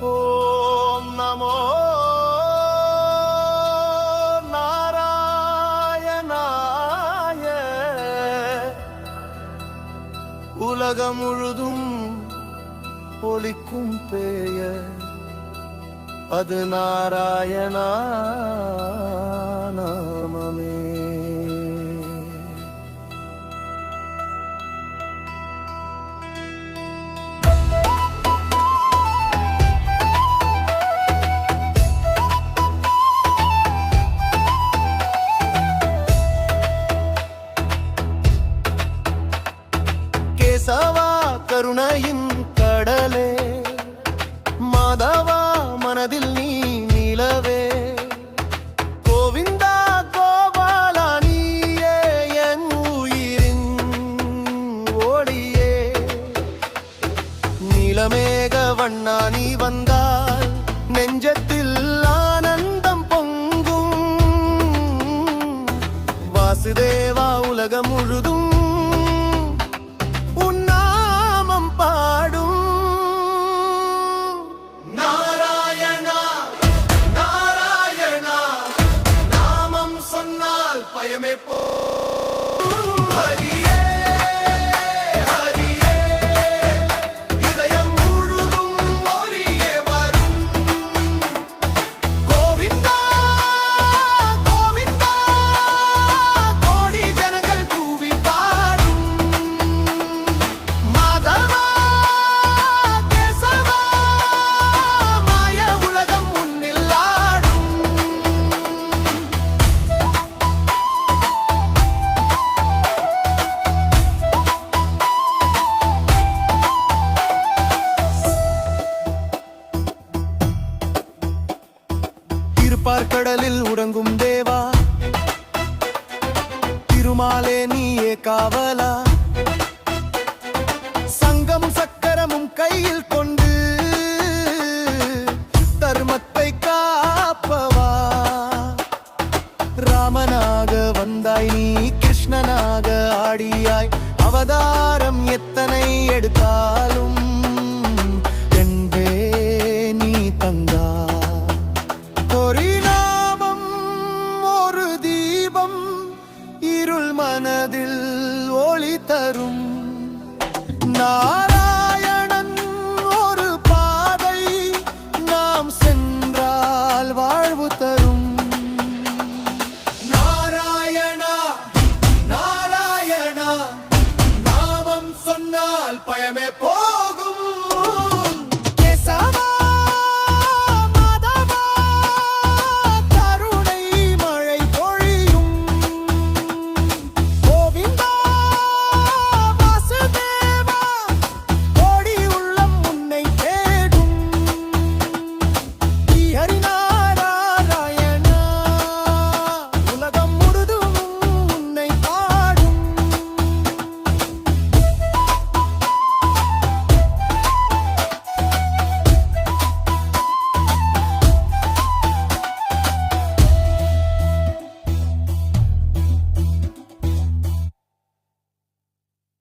ஓம் நமோ நாராயணாய. உலகம் முழுதும் ஒலிக்கும் பெயர் அது நாராயணா நாமமே. கேசவா கருணையின் கடலே, மாதவா மனதில் நீ நிலவே, கோவிந்தா கோபாலா நீயே என் உயிரின் ஒளியே. நீலமேக வண்ணா நீ வந்தால் நெஞ்சத்தில் ஆனந்தம் பொங்கும். வாசுதேவா உலகம் முழுதும் பயமே போ. ஹரியே ஹரியே இதயம் முழுதும் ஒலியே வரும். கோவிந்தா கோவிந்தா கோடி ஜனங்கள் கூவி பாடும். மாதவா கேசவா மாய உலகம் முன்னில் ஆடும். பார்க்கடலில் உறங்கும் தேவா, திருமாலே நீயே காவலா. சங்கமும் சக்கரமும் கையில் கொண்டு தர்மத்தை காப்பவா. ராமனாக வந்தாய் நீ, கிருஷ்ணனாக ஆடியாய், அவதாரம் எத்தனை எடுத்தாய்.